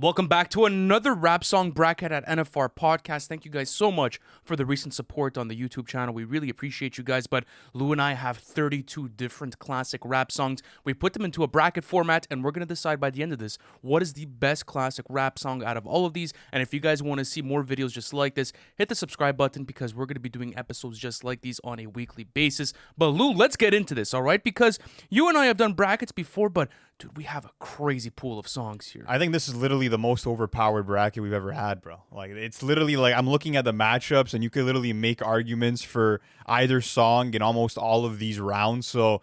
Welcome back to another rap song bracket at NFR Podcast. Thank you guys so much for the recent support on the YouTube channel. We really appreciate you guys, but Lou and I have 32 different classic rap songs. We put them into a bracket format, and we're going to decide by the end of this what is the best classic rap song out of all of these. And if you guys want to see more videos just like this, hit the subscribe button because we're going to be doing episodes just like these on a weekly basis. But Lou, let's get into this, all right? Because you and I have done brackets before, but dude, we have a crazy pool of songs here. I think this is literally the most overpowered bracket we've ever had, bro. Like, it's literally like I'm looking at the matchups, and you could literally make arguments for either song in almost all of these rounds. So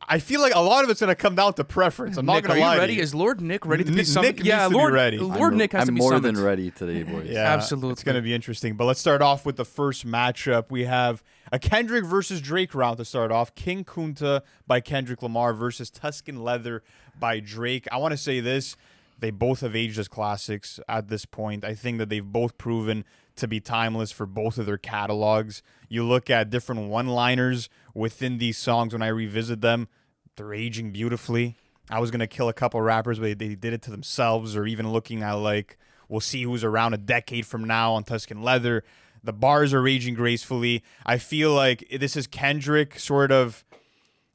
I feel like a lot of it's gonna come down to preference. I'm not gonna lie. Are you ready? Is Lord Nick ready to be something? Nick needs to be ready. Lord Nick has to be summoned. I'm more than ready today, boys. Yeah, absolutely. It's gonna be interesting. But let's start off with the first matchup. We have a Kendrick versus Drake round to start off. King Kunta by Kendrick Lamar versus Tuscan Leather by Drake. I want to say this. They both have aged as classics at this point. I think that they've both proven to be timeless for both of their catalogs. You look at different one-liners within these songs when I revisit them, they're aging beautifully. I was going to kill a couple rappers, but they did it to themselves, or even looking at, like, we'll see who's around a decade from now on Tuscan Leather. The bars are aging gracefully. I feel like this is Kendrick sort of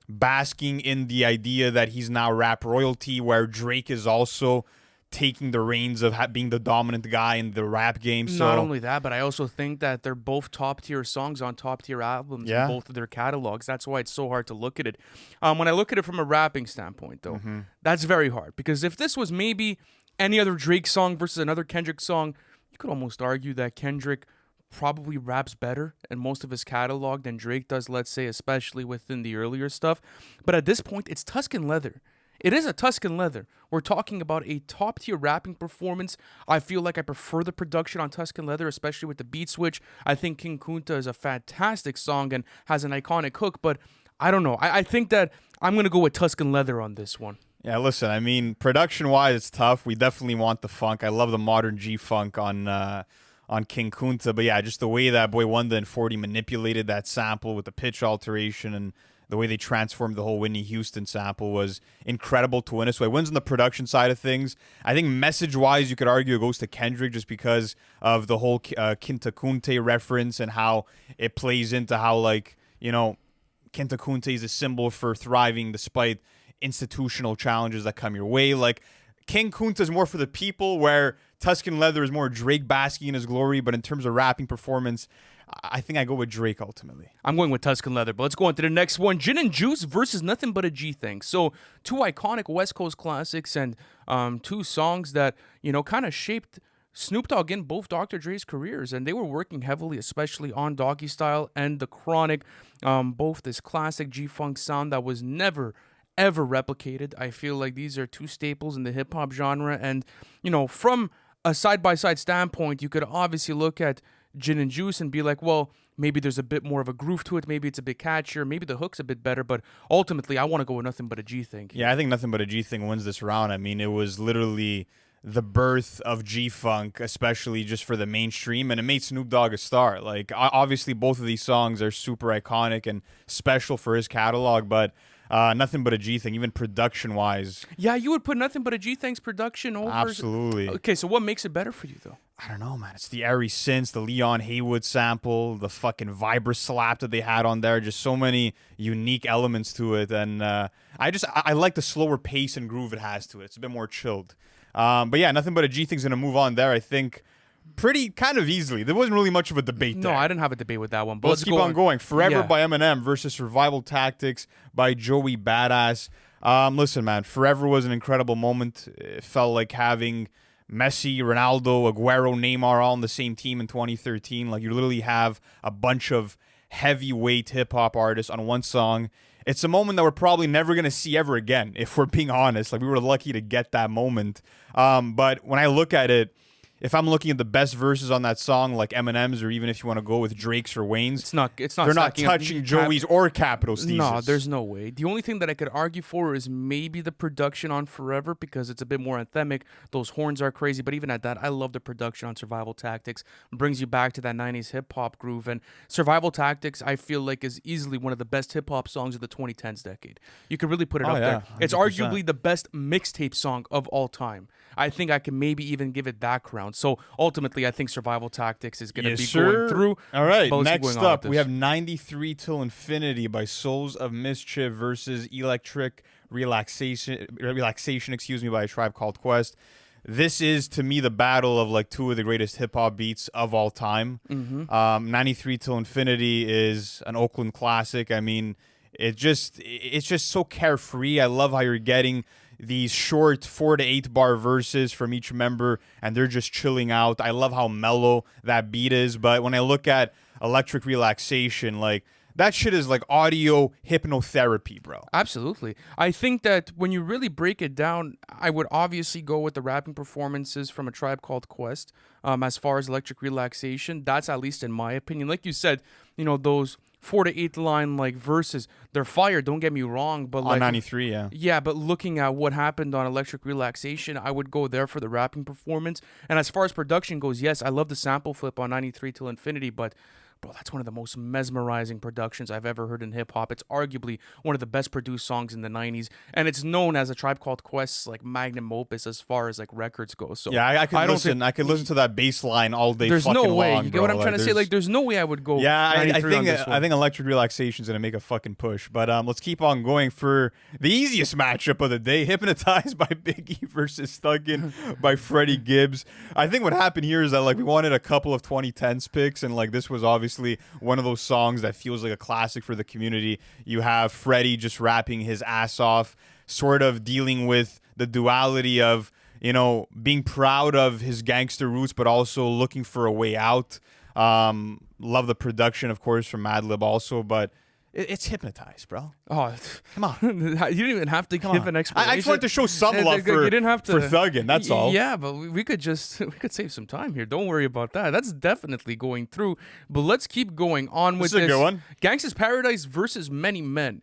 basking in the idea that he's now rap royalty, where Drake is also taking the reins of being the dominant guy in the rap game. So not only that, but I also think that they're both top-tier songs on top-tier albums in both of their catalogs. That's why it's so hard to look at it. When I look at it from a rapping standpoint, though, that's very hard. Because if this was maybe any other Drake song versus another Kendrick song, you could almost argue that Kendrick probably raps better in most of his catalog than Drake does, let's say, especially within the earlier stuff. But at this point, it's Tuscan Leather. It is a Tuscan Leather. We're talking about a top-tier rapping performance. I feel like I prefer the production on Tuscan Leather, especially with the beat switch. I think King Kunta is a fantastic song and has an iconic hook, but I don't know. I think that I'm going to go with Tuscan Leather on this one. Yeah, listen, I mean, production-wise, it's tough. We definitely want the funk. I love the modern G-funk on King Kunta, but yeah, just the way that Boy Wonder and 40 manipulated that sample with the pitch alteration and the way they transformed the whole Whitney Houston sample was incredible to win it. So it wins on the production side of things. I think message-wise, you could argue it goes to Kendrick just because of the whole Kinta Kunte reference and how it plays into how, like, you know, Kinta Kunte is a symbol for thriving despite institutional challenges that come your way. Like, King Kunta is more for the people, where Tuscan Leather is more Drake basking in his glory. But in terms of rapping performance, I think I go with Drake ultimately. I'm going with Tuscan Leather, but let's go on to the next one. Gin and Juice versus Nothing But a G-Thang. So two iconic West Coast classics and two songs that, you know, kind of shaped Snoop Dogg and both Dr. Dre's careers. And they were working heavily, especially on Doggy Style and The Chronic. Both this classic G-Funk sound that was never ever replicated. I feel like these are two staples in the hip-hop genre. And, you know, from a side-by-side standpoint, you could obviously look at Gin and Juice and be like, well, maybe there's a bit more of a groove to it. Maybe it's a bit catchier. Maybe the hook's a bit better. But ultimately, I want to go with Nothing But a G-Thing. Yeah, I think Nothing But a G-Thing wins this round. I mean, it was literally the birth of G-Funk, especially just for the mainstream, and it made Snoop Dogg a star. Like, obviously, both of these songs are super iconic and special for his catalog, but Nothing But a G-Thing, even production-wise. Yeah, you would put Nothing But a G-Thing's production over. Absolutely. Okay, so what makes it better for you, though? I don't know, man. It's the airy synths, the Leon Haywood sample, the fucking Vibra slap that they had on there. Just so many unique elements to it. And I like the slower pace and groove it has to it. It's a bit more chilled. But yeah, Nothing But a G-Thing's going to move on there, I think, pretty kind of easily. There wasn't really much of a debate there. No, I didn't have a debate with that one. But let's keep on going. Forever by Eminem versus Survival Tactics by Joey Badass. Listen, man, Forever was an incredible moment. It felt like having Messi, Ronaldo, Aguero, Neymar all on the same team in 2013. Like, you literally have a bunch of heavyweight hip-hop artists on one song. It's a moment that we're probably never going to see ever again, if we're being honest. Like, we were lucky to get that moment. But when I look at it, if I'm looking at the best verses on that song, like Eminem's, or even if you want to go with Drake's or Wayne's, It's not. they're not touching Joey's or Capital's thesis. No, there's no way. The only thing that I could argue for is maybe the production on Forever because it's a bit more anthemic. Those horns are crazy, but even at that, I love the production on Survival Tactics. It brings you back to that 90s hip hop groove. And Survival Tactics, I feel like, is easily one of the best hip hop songs of the 2010s decade. You could really put it up there. 100%. It's arguably the best mixtape song of all time. I think I can maybe even give it that crown. So ultimately, I think Survival Tactics is going to be going through. All right, But let's keep next going on up, with we this. have 93 Till Infinity by Souls of Mischief versus Electric Relaxation, by A Tribe Called Quest. This is, to me, the battle of like two of the greatest hip-hop beats of all time. 93 Till Infinity is an Oakland classic. I mean, it's just so carefree. I love how you're getting these short 4 to 8 bar verses from each member, and they're just chilling out. I love how mellow that beat is. But when I look at Electric Relaxation, like, that shit is like audio hypnotherapy, bro. Absolutely. I think that when you really break it down, I would obviously go with the rapping performances from A Tribe Called Quest. As far as Electric Relaxation, that's at least in my opinion. Like you said, those 4 to 8 line like verses, they're fire. Don't get me wrong, but On like 93, yeah. Yeah, but looking at what happened on Electric Relaxation, I would go there for the rapping performance. And as far as production goes, yes, I love the sample flip on 93 Till Infinity, but bro, that's one of the most mesmerizing productions I've ever heard in hip hop. It's arguably one of the best produced songs in the 90s, and it's known as A Tribe Called Quest's like magnum opus as far as like records go. So Yeah, I could listen to that bass line all day. There's fucking no way. long, You get bro. what I'm trying to say? Like, there's no way I would go. Yeah, I 93 on think this one. I think Electric Relaxation's gonna make a fucking push. But let's keep on going for the easiest matchup of the day: Hypnotize by Biggie versus Thuggin by Freddie Gibbs. I think what happened here is that like we wanted a couple of 2010s picks, and like this was obviously one of those songs that feels like a classic for the community. You have Freddie just rapping his ass off, sort of dealing with the duality of being proud of his gangster roots, but also looking for a way out. Love the production, of course, from Madlib also, but it's Hypnotized, bro. Oh, come on! You didn't even have to give an explanation. I just wanted to show some love for you didn't have to, for Thuggin. That's all. Yeah, but we could save some time here. Don't worry about that. That's definitely going through. But let's keep going on with this. This is a good one. Gangsta's Paradise versus Many Men.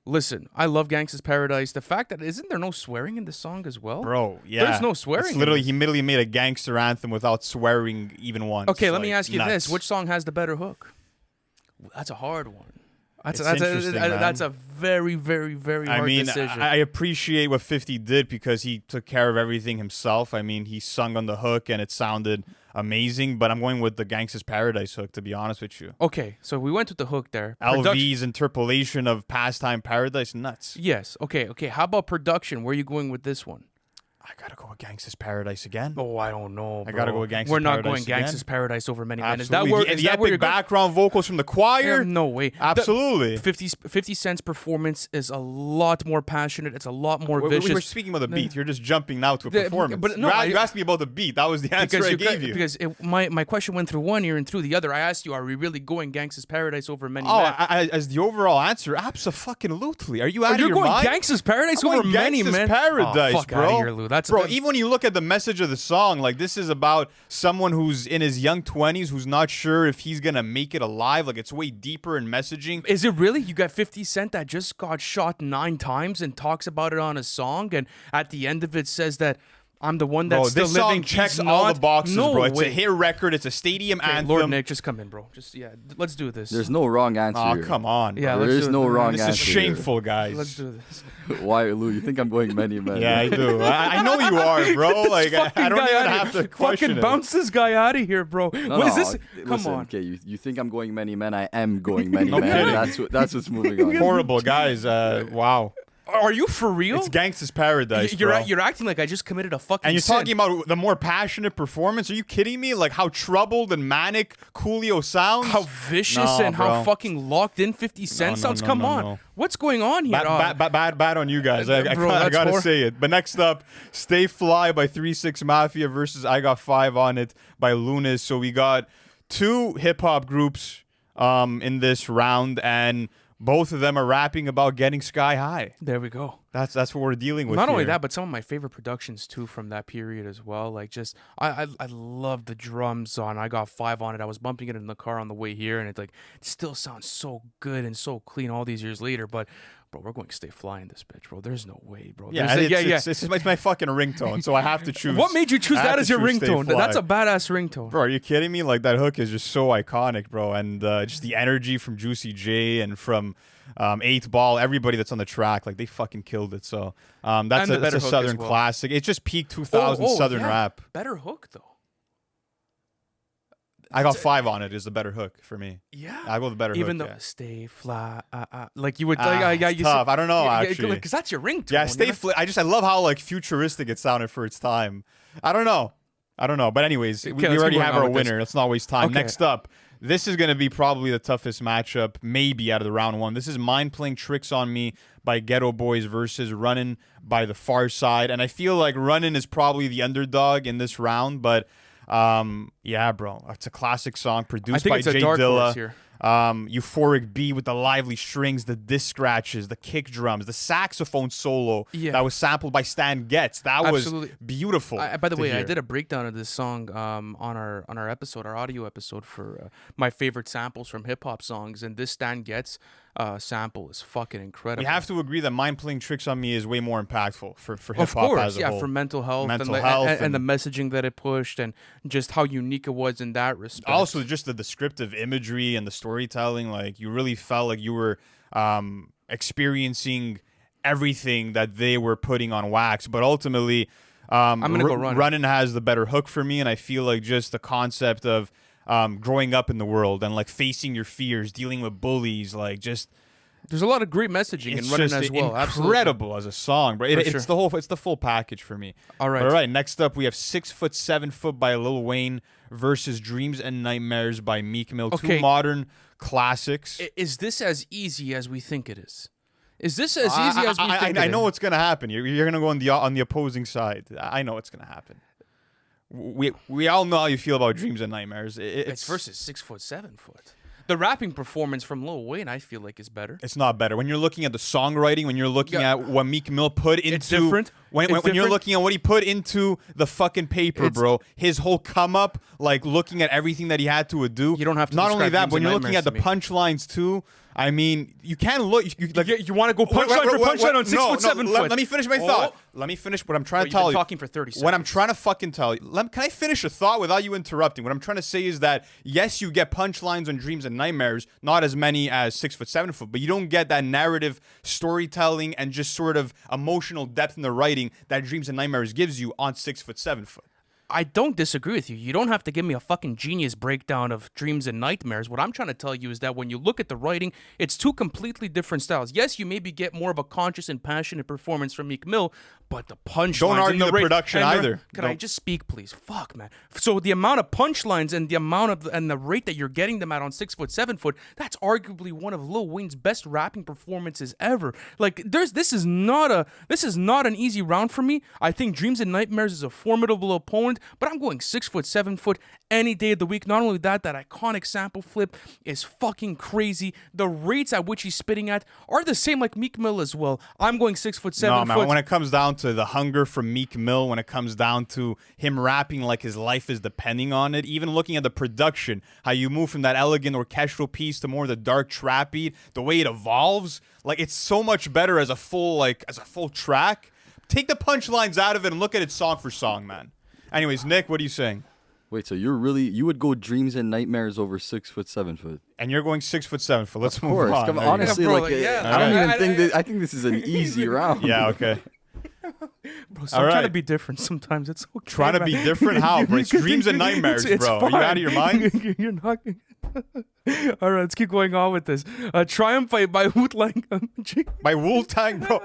Listen, I love Gangsta's Paradise. The fact that isn't there no swearing in the song as well? Bro, yeah. There's no swearing. It's literally, he literally made a gangster anthem without swearing even once. Okay, let me ask you nuts. this. Which song has the better hook? That's a hard one. That's a very, very, very hard decision. I appreciate what 50 did because he took care of everything himself. I mean, he sung on the hook and it sounded amazing, but I'm going with the Gangsta's Paradise hook, to be honest with you. Okay, so we went with the hook there. LV's interpolation of Pastime Paradise, nuts. Yes, okay. How about production? Where are you going with this one? I gotta go with Gangsta's Paradise again. Oh, I don't know, bro. I gotta go with Gangsta's Paradise. We're not going again. Gangsta's Paradise over Many Men. Absolutely. Is that where you're background vocals from the choir? No way. Absolutely. 50 Cent's performance is a lot more passionate. It's a lot more vicious. We were speaking about the beat. You're just jumping now to a performance. But no, you asked me about the beat. That was the answer I gave you. Because my question went through one ear and through the other. I asked you, are we really going Gangsta's Paradise over Many Men? As the overall answer, abso-fucking-lutely. Are you out of your mind? You're going Gangsta's Paradise over Many Men? Gangsta's Paradise, fuck bro. Out of here, Lou. Bro, even when you look at the message of the song, like this is about someone who's in his young 20s who's not sure if he's gonna make it alive. Like it's way deeper in messaging. Is it really? You got 50 Cent that just got shot 9 times and talks about it on a song, and at the end of it says that I'm the one that's still this living. song checks all the boxes, no bro. It's way. a hit record. It's a stadium anthem. Lord Nick, just come in, bro. Let's do this. There's no wrong answer. Oh, here. come on. Bro. Yeah, there is no wrong answer. This is shameful, guys. Let's do this. Why, Lou? You think I'm going Many Men? Yeah, I do. I know you are, bro. Like I don't even have to question Fucking it. bounce this guy out of here, bro. What is this? Come Listen, on. Okay, you think I'm going Many Men? I am going Many No Men. kidding. That's what's moving on. Horrible, guys. Wow. Are you for real? It's Gangsta's Paradise, bro. You're acting like I just committed a fucking And you're sin. talking about the more passionate performance? Are you kidding me? Like how troubled and manic Coolio sounds? How vicious and how fucking locked in 50 Cent sounds? Come on. No. What's going on here? Bad on you guys. I Bro, gotta say it. But next up, Stay Fly by 3-6 Mafia versus I Got 5 on It by Lunas. So we got 2 hip-hop groups in this round, and both of them are rapping about getting sky high. There we go. That's what we're dealing with. Not only here. that, but some of my favorite productions too from that period as well. Like just I love the drums on I Got Five on it. I was bumping it in the car on the way here, and it still sounds so good and so clean all these years later. But bro, we're going to stay fly in this bitch, bro. There's no way, bro. Yeah, it's my fucking ringtone, so I have to choose. What made you choose that as your ringtone? Stay Fly. That's a badass ringtone. Bro, are you kidding me? Like, that hook is just so iconic, bro. And just the energy from Juicy J and from 8th Ball, everybody that's on the track, like, they fucking killed it. So that's a Southern classic. It's just peak 2000 Southern rap. Better hook, though. I Got Five on it is the better hook for me. Yeah, I go the better even hook. Though Stay Fly, like you would, it's tough. I don't know actually, because that's your ringtone. Yeah, Stay Fly. I love how like futuristic it sounded for its time. I don't know. But anyways, we already have our winner. Let's not waste time. Okay. Next up, this is going to be probably the toughest matchup, maybe out of the round one. This is Mind Playing Tricks on Me by Ghetto Boys versus Runnin' by The Far Side, and I feel like Runnin' is probably the underdog in this round, but. Yeah, bro, it's a classic song produced by Jay Dilla. Euphoric beat with the lively strings, the disc scratches, the kick drums, the saxophone solo that was sampled by Stan Getz. That was beautiful. By the way, I did a breakdown of this song on our episode, our audio episode for my favorite samples from hip hop songs, and this Stan Getz sample is fucking incredible. We have to agree that Mind Playing Tricks on Me is way more impactful for hip hop as a whole. For mental health, and the messaging that it pushed, and just how unique it was in that respect. Also, just the descriptive imagery and the storytelling, like you really felt like you were experiencing everything that they were putting on wax. But ultimately, I'm gonna go Runnin' has the better hook for me, and I feel like just the concept of growing up in the world and like facing your fears, dealing with bullies, like just there's a lot of great messaging in Runnin' as well. Incredible as a song, bro. It's the full package for me. All right. Next up, we have 6 Foot 7 Foot by Lil Wayne versus Dreams and Nightmares by Meek Mill. Okay. Two modern classics. Is this as easy as we think it is? Is this as easy as we think? I know what's gonna happen. You're gonna go on the opposing side. I know what's gonna happen. We all know how you feel about Dreams and Nightmares. It's versus 6 Foot 7 Foot. The rapping performance from Lil Wayne, I feel like, is better. It's not better. When you're looking at the songwriting, when you're looking at what Meek Mill put into... It's different. When you're looking at what he put into the fucking paper, bro, his whole come-up, like looking at everything that he had to do. You don't have to Not only that, Dreams when and you're looking at the punchlines, too, I mean, you can't look... You want to go punchline for punchline on 6 Foot 7 Foot? Let me finish my thought. Let me finish what I'm trying to tell you. You've been talking for 30 seconds. What I'm trying to fucking tell you. Can I finish a thought without you interrupting? What I'm trying to say is that, yes, you get punchlines on Dreams and Nightmares, not as many as 6 Foot 7 Foot, but you don't get that narrative storytelling and just sort of emotional depth in the writing that Dreams and Nightmares gives you on 6 Foot 7 Foot. I don't disagree with you. You don't have to give me a fucking genius breakdown of Dreams and Nightmares. What I'm trying to tell you is that when you look at the writing, it's two completely different styles. Yes, you maybe get more of a conscious and passionate performance from Meek Mill, but the punchlines... Don't argue the production either. Can I just speak, please? Fuck, man. So the amount of punchlines and the amount of and the rate that you're getting them at on 6 Foot 7 Foot, that's arguably one of Lil Wayne's best rapping performances ever. Like, this is not an easy round for me. I think Dreams and Nightmares is a formidable opponent, but I'm going 6 Foot 7 Foot any day of the week. Not only that iconic sample flip is fucking crazy. The rates at which he's spitting at are the same like Meek Mill as well. I'm going 6 Foot 7 Foot. Man, when it comes down to the hunger from Meek Mill, when it comes down to him rapping like his life is depending on it, even looking at the production, how you move from that elegant orchestral piece to more of the dark trap beat, the way it evolves, like it's so much better as a full track. Take the punchlines out of it and look at it song for song, man. Anyways, Nick, what are you saying? Wait, so you would go Dreams and Nightmares over 6 Foot 7 Foot? And you're going 6 Foot 7 Foot. Let's move on. Come, honestly, bro, I don't even think that. I think this is an easy round. Yeah, okay. Bro, stop trying to be different sometimes. It's okay. Trying to be different? How, bro? It's Dreams and Nightmares, bro. Are you out of your mind? You're not. All right, let's keep going on with this. Triumph by Wu-Tang. By Wu-Tang, bro.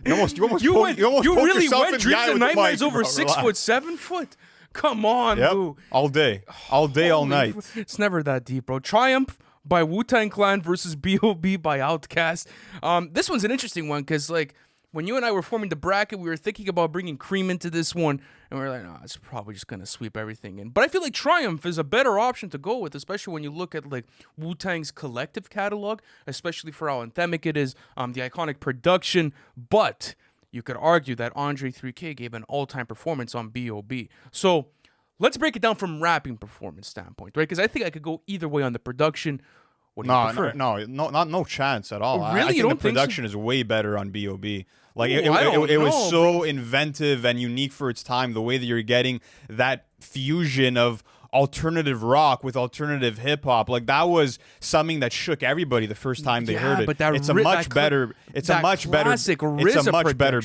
You really went Dreams and Nightmares over 6 Foot 7 Foot. Come on, boo. All day, all night. It's never that deep, bro. Triumph by Wu-Tang Clan versus B.O.B. by Outkast. This one's an interesting one because, like, when you and I were forming the bracket, we were thinking about bringing Cream into this one, and we were like, no, it's probably just gonna sweep everything in. But I feel like Triumph is a better option to go with, especially when you look at like Wu-Tang's collective catalog, especially for how anthemic it is, the iconic production. But you could argue that Andre 3K gave an all-time performance on B.O.B. So let's break it down from rapping performance standpoint, right? Because I think I could go either way on the production. What do you prefer? No chance at all. Really? I think You the don't think production is way better on B.O.B. Like Ooh, it was know, so inventive and unique for its time. The way that you're getting that fusion of alternative rock with alternative hip hop, like that was something that shook everybody the first time they heard it. But that it's a much better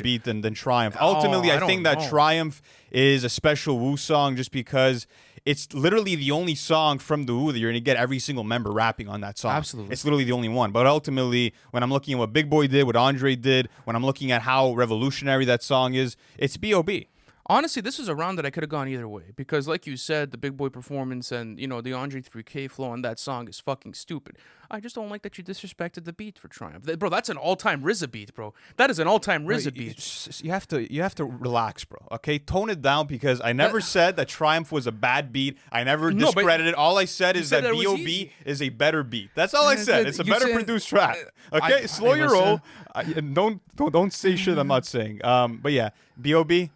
beat than Triumph. Ultimately, I think that Triumph is a special Wu song just because it's literally the only song from the Wu that you're going to get every single member rapping on that song. Absolutely. It's literally the only one. But ultimately, when I'm looking at what Big Boy did, what Andre did, when I'm looking at how revolutionary that song is, it's B.O.B. Honestly, this is a round that I could have gone either way because, like you said, the Big Boy performance and, you know, the Andre 3K flow on that song is fucking stupid. I just don't like that you disrespected the beat for Triumph. Bro, that's an all-time RZA beat, bro. That is an all-time RZA beat. You have to relax, bro. Okay, tone it down because I never said that Triumph was a bad beat. I never discredited it. All I said is that B.O.B. is a better beat. That's all I said. It's a better produced track. Okay, slow your roll. And don't say shit I'm not saying. But yeah, B.O.B.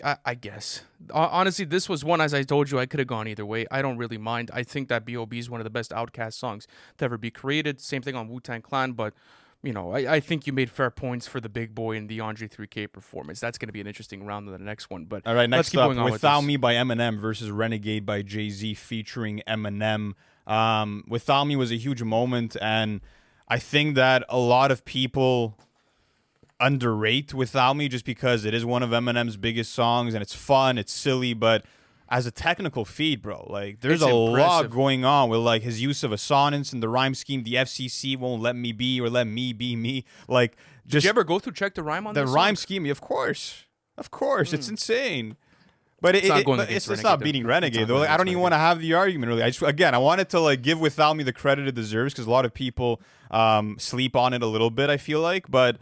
I guess. Honestly, this was one, as I told you, I could have gone either way. I don't really mind. I think that B.O.B. is one of the best Outkast songs to ever be created. Same thing on Wu-Tang Clan, but, you know, I think you made fair points for the Big Boy and the Andre 3K performance. That's going to be an interesting round in the next one. But all right, next up, Without Me by Eminem versus Renegade by Jay-Z featuring Eminem. Without Me was a huge moment, and I think that a lot of people underrate Without Me just because it is one of Eminem's biggest songs and it's fun, it's silly, but as a technical feat, bro, like there's a lot going on with like his use of assonance and the rhyme scheme. The FCC won't let me be or let me be me. Like, just did you ever go through check the rhyme on the this rhyme song? scheme? Of course, it's insane. But it's not beating Renegade though. Like, I don't even want to have the argument really. I wanted to like give Without Me the credit it deserves because a lot of people sleep on it a little bit, I feel like, but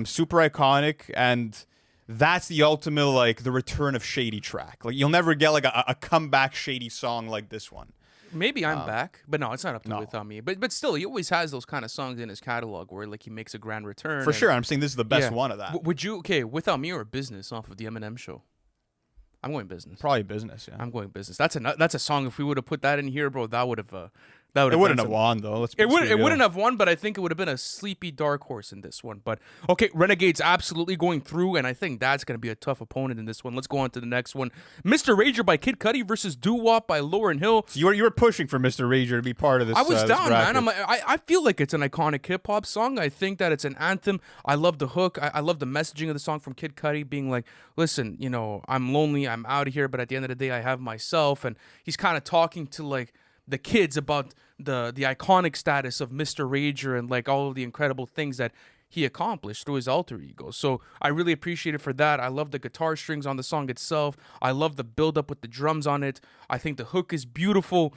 super iconic, and that's the ultimate, like, the return of Shady track. Like, you'll never get like a comeback Shady song like this one. Maybe I'm back, but no, it's not up to Without Me. But still, he always has those kind of songs in his catalog where like he makes a grand return. For sure, I'm saying this is the best one of that. Would you Without Me or Business off of the Eminem show? I'm going Business. Probably Business, yeah. I'm going Business. That's a song. If we would have put that in here, bro, that would have. It wouldn't have won though. It wouldn't have won, but I think it would have been a sleepy dark horse in this one. But okay, Renegade's absolutely going through, and I think that's going to be a tough opponent in this one. Let's go on to the next one. Mr. Rager by Kid Cudi versus Doo Wop by Lauryn Hill. So you were pushing for Mr. Rager to be part of this. I was down, man. I feel like it's an iconic hip hop song. I think that it's an anthem. I love the hook. I love the messaging of the song from Kid Cudi being like, listen, you know, I'm lonely, I'm out of here, but at the end of the day, I have myself. And he's kind of talking to like the kids about the iconic status of Mr. Rager and like all of the incredible things that he accomplished through his alter ego. So I really appreciate it for that. I love the guitar strings on the song itself. I love the build up with the drums on it. I think the hook is beautiful.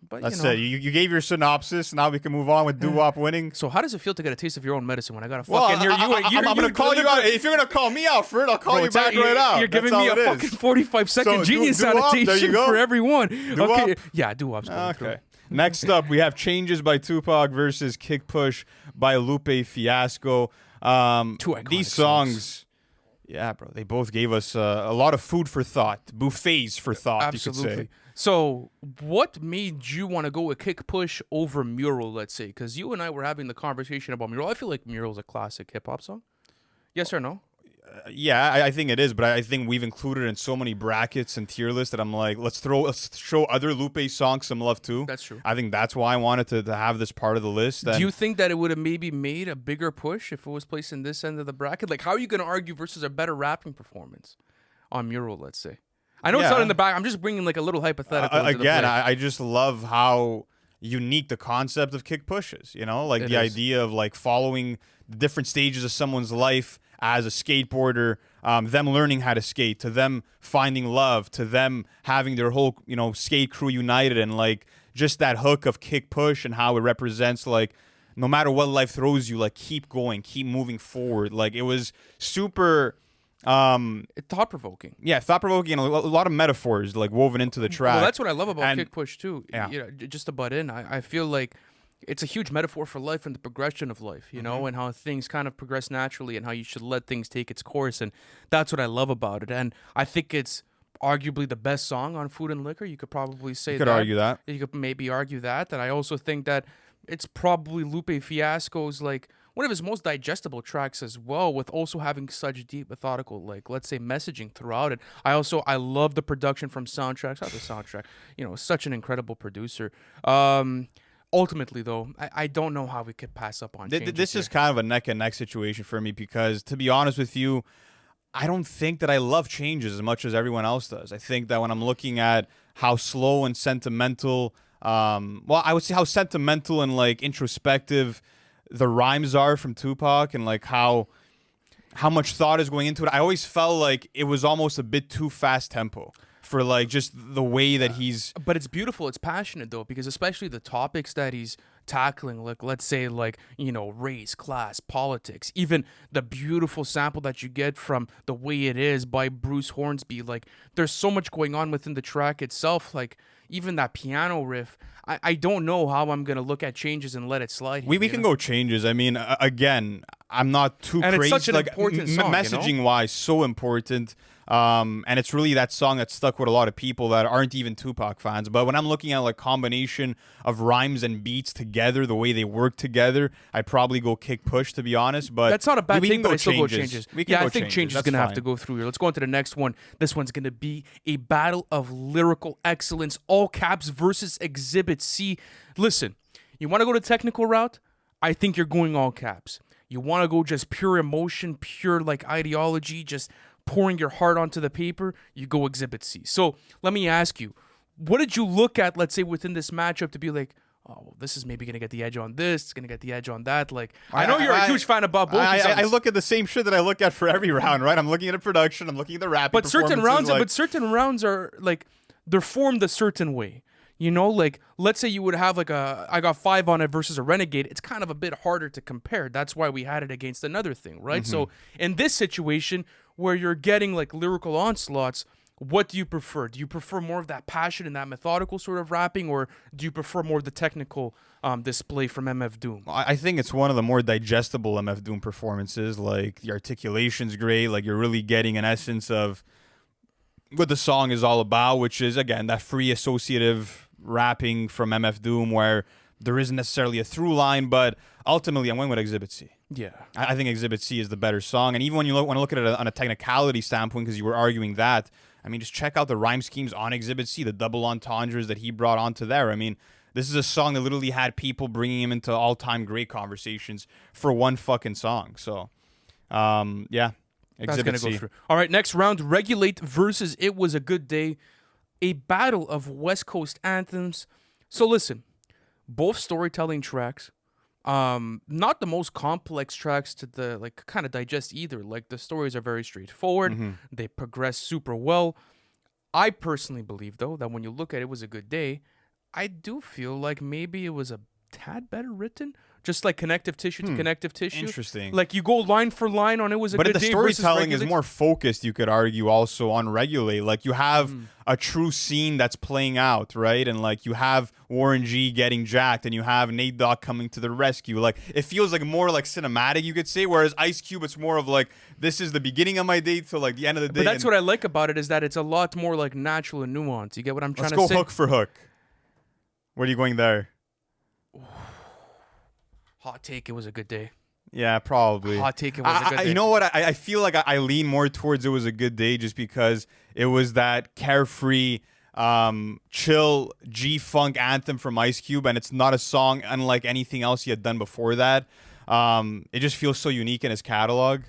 But that's it. You gave your synopsis. Now we can move on with Doo Wop winning. So how does it feel to get a taste of your own medicine when I got to fucking hear you? I'm going to call you out. If you're going to call me out for it, I'll call you back right out. You're giving me a fucking 45-second genius annotation for everyone. Okay, yeah, Doo Wop's going through. Next up, we have Changes by Tupac versus Kick Push by Lupe Fiasco. These songs, yeah, bro, they both gave us a lot of food for thought, buffets for thought, absolutely. You could say. So what made you want to go with Kick Push over Mural, let's say? Because you and I were having the conversation about Mural. I feel like Mural's a classic hip-hop song. Yes or no? Yeah, I think it is, but I think we've included it in so many brackets and tier lists that I'm like, let's show other Lupe songs some love too. That's true. I think that's why I wanted to have this part of the list. Do you think that it would have maybe made a bigger push if it was placed in this end of the bracket? Like, how are you going to argue versus a better rapping performance on Mural, let's say? I know it's not in the back. I'm just bringing like a little hypothetical. Again, I just love how unique the concept of Kick Push is. You know, like the idea of like following the different stages of someone's life as a skateboarder, them learning how to skate, to them finding love, to them having their whole, you know, skate crew united and like just that hook of kick push and how it represents like no matter what life throws you, like keep going, keep moving forward. Like it was super thought-provoking. Yeah, thought-provoking and a lot of metaphors like woven into the track. Well, that's what I love about kick push too. Yeah. You know, just to butt in, I feel like it's a huge metaphor for life and the progression of life, you know, and how things kind of progress naturally and how you should let things take its course. And that's what I love about it. And I think it's arguably the best song on Food and Liquor. You could probably say you could argue that. You could maybe argue that. And I also think that it's probably Lupe Fiasco's, like, one of his most digestible tracks as well, with also having such deep, methodical, like, let's say, messaging throughout it. I love the production from Soundtracks. Not the soundtrack. You know, such an incredible producer. Ultimately, though, I don't know how we could pass up on this is kind of a neck-and-neck situation for me because, to be honest with you, I don't think that I love Changes as much as everyone else does. I think that when I'm looking at how slow and sentimental, I would say how sentimental and, like, introspective the rhymes are from Tupac and, like, how much thought is going into it, I always felt like it was almost a bit too fast tempo. For like just the way that he's, but it's beautiful, it's passionate though, because especially the topics that he's tackling, like let's say like, you know, race, class, politics, even the beautiful sample that you get from The Way It Is by Bruce Hornsby. Like there's so much going on within the track itself, like even that piano riff. I don't know how I'm gonna look at Changes and let it slide. We can go Changes. I mean, again, I'm not too and crazy. It's such an like important song, messaging you know? wise, so important. And it's really that song that stuck with a lot of people that aren't even Tupac fans. But when I'm looking at like combination of rhymes and beats together, the way they work together, I'd probably go Kick Push, to be honest. But that's not a bad thing, but I still go Changes. Changes. I think Changes is going to have to go through here. Let's go on to the next one. This one's going to be a battle of lyrical excellence, all caps versus Exhibit C. Listen, you want to go the technical route? I think you're going all caps. You want to go just pure emotion, pure like ideology, just pouring your heart onto the paper, you go Exhibit C. So let me ask you, what did you look at, let's say, within this matchup to be like, oh, well, this is maybe going to get the edge on this, it's going to get the edge on that? Like, I know you're a huge fan about both these songs. I look at the same shit that I look at for every round, right? I'm looking at the production, I'm looking at the rap. But certain rounds are like, they're formed a certain way. You know, like, let's say you would have like I got 5 on it versus a Renegade. It's kind of a bit harder to compare. That's why we had it against another thing, right? So in this situation where you're getting like lyrical onslaughts, what do you prefer? Do you prefer more of that passion and that methodical sort of rapping, or do you prefer more of the technical display from MF Doom? I think it's one of the more digestible MF Doom performances. Like, the articulation's great. Like, you're really getting an essence of what the song is all about, which is, again, that free associative rapping from MF Doom where there isn't necessarily a through line, but ultimately I'm going with Exhibit C. Yeah. I think Exhibit C is the better song. And even when you want to look at it on a technicality standpoint, because you were arguing that, I mean, just check out the rhyme schemes on Exhibit C, the double entendres that he brought onto there. I mean, this is a song that literally had people bringing him into all-time great conversations for one fucking song. So, yeah. Exhibit C. Go through. All right, next round, Regulate versus It Was a Good Day, a battle of West Coast anthems. So listen, both storytelling tracks, not the most complex tracks to like kind of digest either. Like, the stories are very straightforward. They progress super well. I personally believe, though, that when you look at It Was a Good Day, I do feel like maybe it was a tad better written. Just like connective tissue to connective tissue. Interesting. Like, you go line for line on It Was a Good Day. But the storytelling is more focused, you could argue, also on Regulate. Like, you have a true scene that's playing out, right? And, like, you have Warren G getting jacked, and you have Nate Dogg coming to the rescue. Like, it feels like more like cinematic, you could say, whereas Ice Cube, it's more of like, this is the beginning of my day till, like, the end of the day. But that's what I like about it, is that it's a lot more, like, natural and nuanced. You get what I'm trying to say? Let's go hook for hook. Where are you going there? Hot take, It Was a Good Day. Yeah, probably. Hot take, It Was a Good Day. You know what? I feel like I lean more towards It Was a Good Day just because it was that carefree, chill G-Funk anthem from Ice Cube, and it's not a song unlike anything else he had done before that. It just feels so unique in his catalog.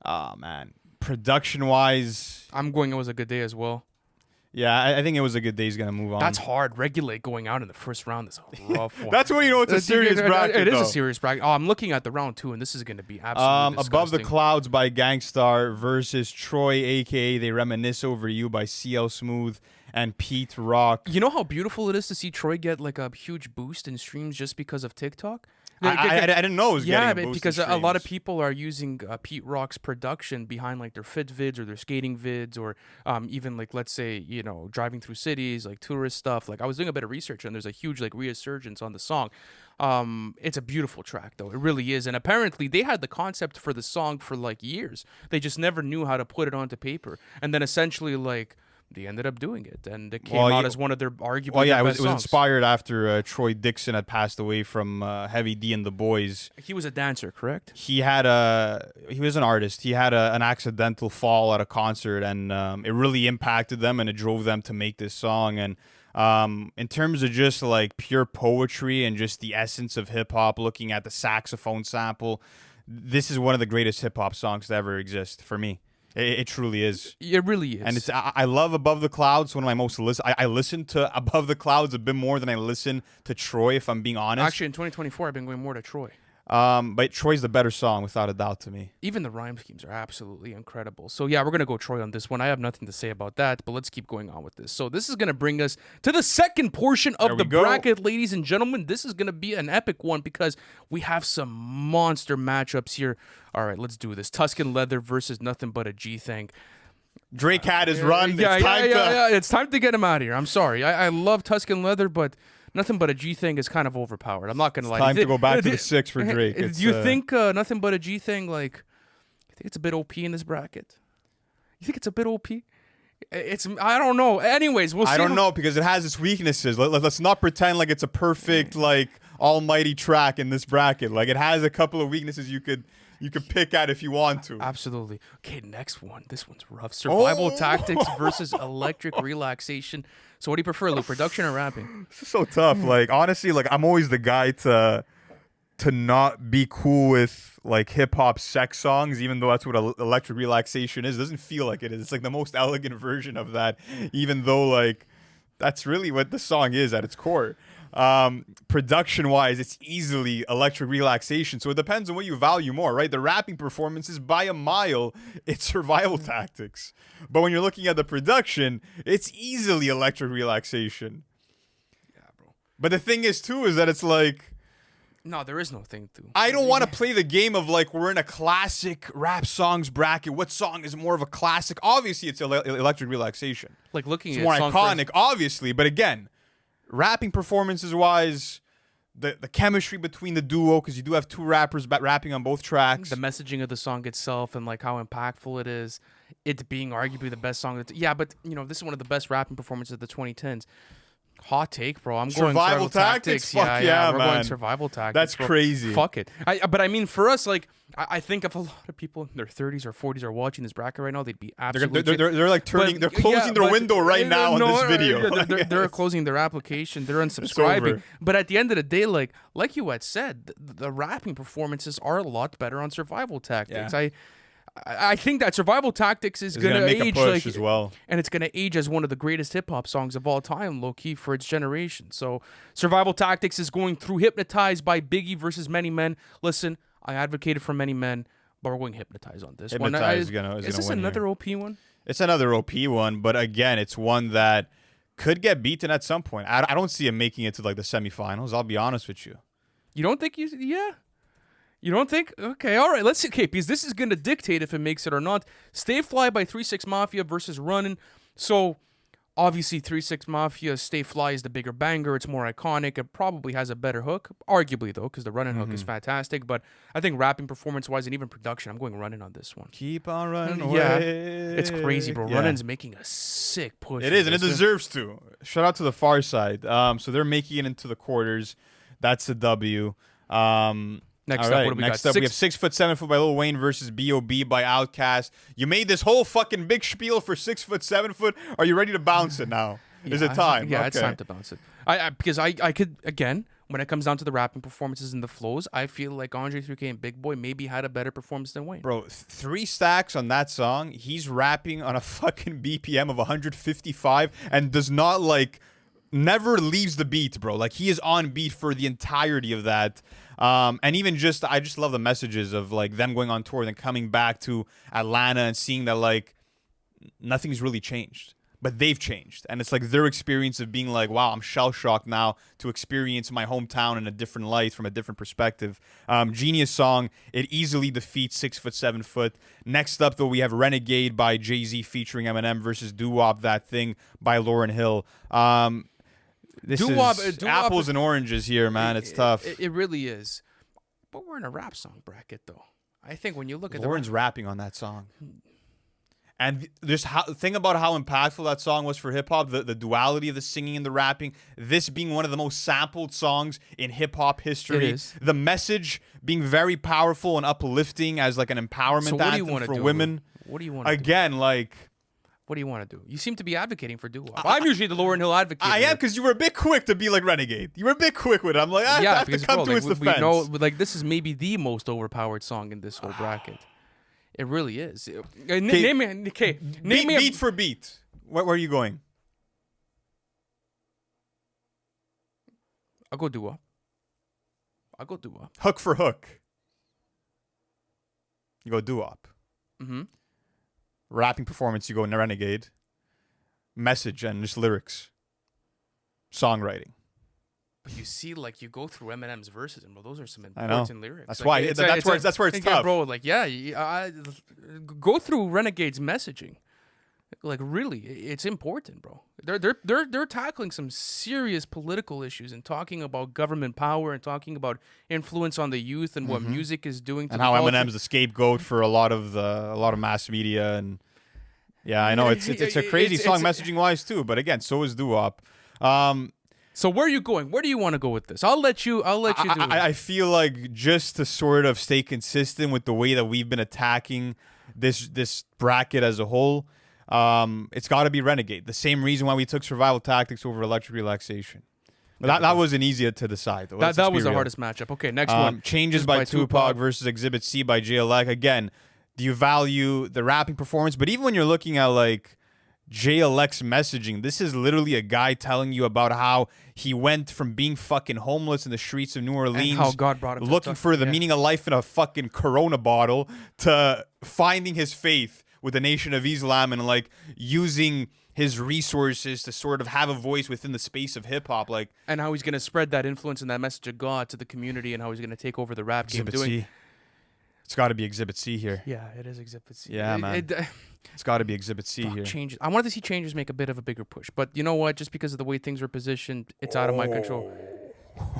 Oh, man. Production-wise, I'm going It Was a Good Day as well. Yeah, I think It Was a Good Day. He's going to move on. That's hard. Regulate going out in the first round is a rough one. That's when you know it's a serious bracket, It is a serious bracket. Oh, I'm looking at the round 2, and this is going to be absolutely disgusting. Above the Clouds by Gangstar versus Troy, a.k.a. They Reminisce Over You by CL Smooth and Pete Rock. You know how beautiful it is to see Troy get like a huge boost in streams just because of TikTok? I didn't know it was getting a boost because in a lot of streams. people are using Pete Rock's production behind like their fit vids or their skating vids or even like, let's say, you know, driving through cities, like tourist stuff. Like I was doing a bit of research and there's a huge like resurgence on the song. It's a beautiful track though. It really is. And apparently they had the concept for the song for like years. They just never knew how to put it onto paper. And then essentially like they ended up doing it, and it came out as one of their arguably it best was songs. inspired after Troy Dixon had passed away from Heavy D and the Boys. He was a dancer, correct? He was an artist. He had an accidental fall at a concert, and it really impacted them, and it drove them to make this song. And in terms of just like pure poetry and just the essence of hip hop, looking at the saxophone sample, this is one of the greatest hip hop songs to ever exist for me. It truly is. It really is. And I love Above the Clouds. One of my most I listen to Above the Clouds a bit more than I listen to Troy, if I'm being honest. Actually, in 2024, I've been going more to Troy. But Troy's the better song, without a doubt, to me. Even the rhyme schemes are absolutely incredible. So yeah, we're gonna go Troy on this one. I have nothing to say about that, but let's keep going on with this. So this is gonna bring us to the second portion of the bracket, ladies and gentlemen. This is gonna be an epic one because we have some monster matchups here. All right, let's do this. Tuscan Leather versus Nothing But a G-Thang. Drake had his run. It's time to get him out of here. I'm sorry. I love Tuscan Leather, but Nothing But a G-Thang is kind of overpowered. I'm not gonna lie. Time to go back to the 6 for Drake. Do you think Nothing But a G-Thang, like, you think it's a bit OP in this bracket? You think it's a bit OP? I don't know. Anyways, we'll see. I don't know, because it has its weaknesses. Let's not pretend like it's a perfect, like, almighty track in this bracket. Like, it has a couple of weaknesses you could pick at if you want to. Absolutely. Okay, next one. This one's rough. Survival Tactics versus Electric Relaxation. So what do you prefer, Lou? Production or rapping? This is so tough. Like, honestly, like, I'm always the guy to not be cool with like hip hop sex songs, even though that's what Electric Relaxation is. It doesn't feel like it is. It's like the most elegant version of that, even though like that's really what the song is at its core. Production wise, it's easily Electric Relaxation. So it depends on what you value more, right? The rapping performances by a mile, it's Survival Tactics. But when you're looking at the production, it's easily Electric Relaxation. Yeah, bro. But the thing is too, is that it's like, no, there is no thing to. I don't want to play the game of like, we're in a classic rap songs bracket. What song is more of a classic? Obviously, it's Electric Relaxation. Like looking it's at more song iconic, obviously. But again, rapping performances wise, the chemistry between the duo, because you do have two rappers rapping on both tracks. The messaging of the song itself and like how impactful it is. It being arguably the best song. Yeah, but you know, this is one of the best rapping performances of the 2010s. Hot take, bro. I'm going Survival Tactics. Fuck yeah, we're man. going Survival Tactics. That's bro. crazy. Fuck it. But I mean, for us, like, I think if a lot of people in their 30s or 40s are watching this bracket right now, they'd be absolutely. They're like turning. They're closing their window right now on this video. They're closing their application. They're unsubscribing. But at the end of the day, like you had said, the rapping performances are a lot better on Survival Tactics. Yeah. I think that Survival Tactics is gonna make age a push like, as well, and it's gonna age as one of the greatest hip hop songs of all time, low key for its generation. So Survival Tactics is going through Hypnotize by Biggie versus Many Men. Listen, I advocated for Many Men, but we're going Hypnotize on this one. Is this another OP one? It's another OP one, but again, it's one that could get beaten at some point. I don't see him making it to like the semifinals. I'll be honest with you. You don't think yeah? You don't think? Okay, all right. Let's see. Okay, because this is going to dictate if it makes it or not. Stay Fly by 3 6 Mafia versus Runnin'. So, obviously, 3 6 Mafia, Stay Fly is the bigger banger. It's more iconic. It probably has a better hook. Arguably, though, because the Runnin' hook is fantastic. But I think rapping performance-wise and even production, I'm going Runnin' on this one. Keep on running away. Yeah, it's crazy, bro. Yeah. Runnin's making a sick push. It is, and it deserves to. Shout out to the Far Side. So they're making it into the quarters. That's the W. Next up, what do we got? Next up, we have 6 Foot 7 Foot by Lil Wayne versus B.O.B. by Outkast. You made this whole fucking big spiel for 6 Foot 7 Foot. Are you ready to bounce it now? Is it time? Yeah, it's time to bounce it. Because I could, again, when it comes down to the rapping performances and the flows, I feel like Andre 3K and Big Boy maybe had a better performance than Wayne. Bro, 3 stacks on that song. He's rapping on a fucking BPM of 155 and does not like... never leaves the beat, bro. Like, he is on beat for the entirety of that. And even just, I just love the messages of like them going on tour and then coming back to Atlanta and seeing that like nothing's really changed. but they've changed. And it's like their experience of being like, wow, I'm shell-shocked now to experience my hometown in a different light from a different perspective. Genius song. It easily defeats 6 Foot, 7 Foot. Next up, though, we have Renegade by Jay-Z featuring Eminem versus Doo Wop, That Thing by Lauryn Hill. This Doo Wop, is apples and oranges here, man. It's tough. It really is. But we're in a rap song bracket, though. I think when you look at Lauryn's rapping on that song. And just think about how impactful that song was for hip hop, the duality of the singing and the rapping. This being one of the most sampled songs in hip hop history. It is. The message being very powerful and uplifting as like an empowerment anthem for women. What do you want to do? Again, like, what do you want to do? You seem to be advocating for Doo Wop. I'm usually the Lauryn Hill advocate. I am, because you were a bit quick to be like Renegade. You were a bit quick with it. I'm like, I have to come to its defense. We know, like, this is maybe the most overpowered song in this whole bracket. It really is. Name me beat for beat. Where are you going? I'll go Doo Wop. Hook for hook. You go Doo Wop. Mm-hmm. Rapping performance, you go Renegade. Message and just lyrics. Songwriting. But you see, like, you go through Eminem's verses, and those are some important lyrics. That's like, why. That's where it's tough, bro. Like, go through Renegade's messaging. Like, really, it's important, bro. They're tackling some serious political issues and talking about government power and talking about influence on the youth and what music is doing to and the how culture. Eminem's the scapegoat for a lot of mass media. And yeah, I know it's a crazy song messaging wise too. But again, so is Doo Wop. So where are you going? Where do you want to go with this? I'll let you do it. I feel like just to sort of stay consistent with the way that we've been attacking this bracket as a whole, it's got to be Renegade. The same reason why we took Survival Tactics over Electric Relaxation. But that wasn't easy to decide, though. That was the hardest matchup. Okay, next one. Changes by Tupac versus Exhibit C by JLX. Again, do you value the rapping performance? But even when you're looking at like JLX messaging, this is literally a guy telling you about how he went from being fucking homeless in the streets of New Orleans, and how God brought him looking for the meaning of life in a fucking Corona bottle, to finding his faith with the Nation of Islam and like using his resources to sort of have a voice within the space of hip hop, like, and how he's gonna spread that influence and that message of God to the community, and how he's gonna take over the rap game. It's got to be Exhibit C here. Yeah, it is Exhibit C. Yeah, man. It's got to be Exhibit C here. Changes. I wanted to see changes make a bit of a bigger push, but you know what? Just because of the way things are positioned, it's out of my control.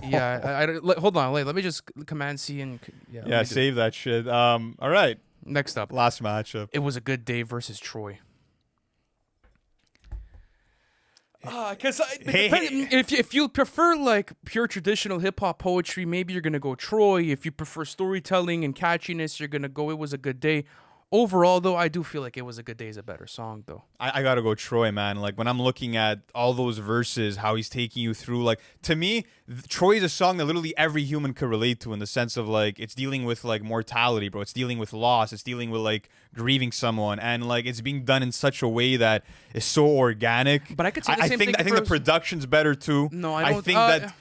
Yeah, hold on. Let me just Command C and save that shit. All right. Next up, last matchup. It Was a Good Day versus Troy. Because if you prefer like pure traditional hip hop poetry, maybe you're gonna go Troy. If you prefer storytelling and catchiness, you're gonna go It Was a Good Day. Overall, though, I do feel like It Was a Good Day is a better song, though. I gotta go Troy, man. Like, when I'm looking at all those verses, how he's taking you through, like, to me, Troy is a song that literally every human could relate to, in the sense of, like, it's dealing with, like, mortality, bro. It's dealing with loss. It's dealing with, like, grieving someone. And, like, it's being done in such a way that is so organic. But I could say the same thing. I think the production's better, too. No, I don't.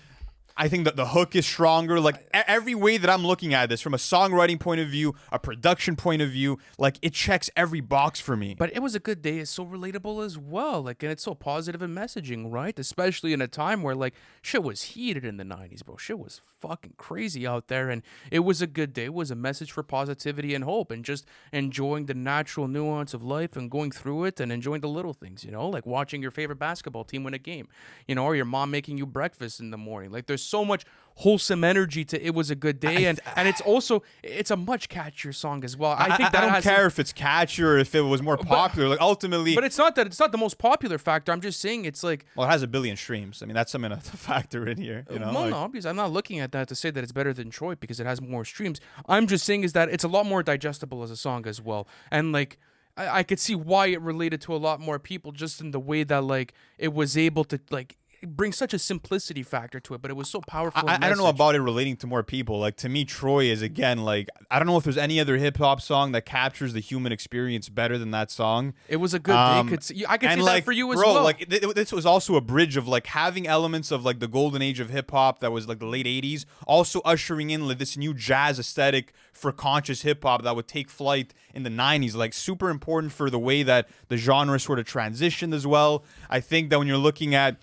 I think that the hook is stronger. Like, every way that I'm looking at this, from a songwriting point of view, a production point of view, like, it checks every box for me. But It Was a Good Day is so relatable as well. Like, and it's so positive in messaging, right? Especially in a time where, like, shit was heated in the 90s, bro. Shit was fucking crazy out there. And It Was a Good Day was a message for positivity and hope, and just enjoying the natural nuance of life and going through it and enjoying the little things, you know? Like watching your favorite basketball team win a game, you know, or your mom making you breakfast in the morning. Like, there's so much wholesome energy to It Was a Good Day, and it's a much catchier song as well. I think that I don't care if it's catchier or if it was more popular. Like, ultimately, but it's not the most popular factor. I'm just saying it's like, well, it has 1 billion streams. I mean, that's something to factor in here. You know, no, because I'm not looking at that to say that it's better than Troy because it has more streams. I'm just saying is that it's a lot more digestible as a song as well, and like, I could see why it related to a lot more people, just in the way that, like, it was able to, like, brings such a simplicity factor to it, but it was so powerful. I don't know about it relating to more people. Like, to me, Troy is, again, like, I don't know if there's any other hip hop song that captures the human experience better than that song. It was a good I could see that for you as bro, well. Like, this was also a bridge of, like, having elements of, like, the golden age of hip hop that was, like, the late 80s, also ushering in, like, this new jazz aesthetic for conscious hip hop that would take flight in the 90s. Like, super important for the way that the genre sort of transitioned as well. I think that when you're looking at,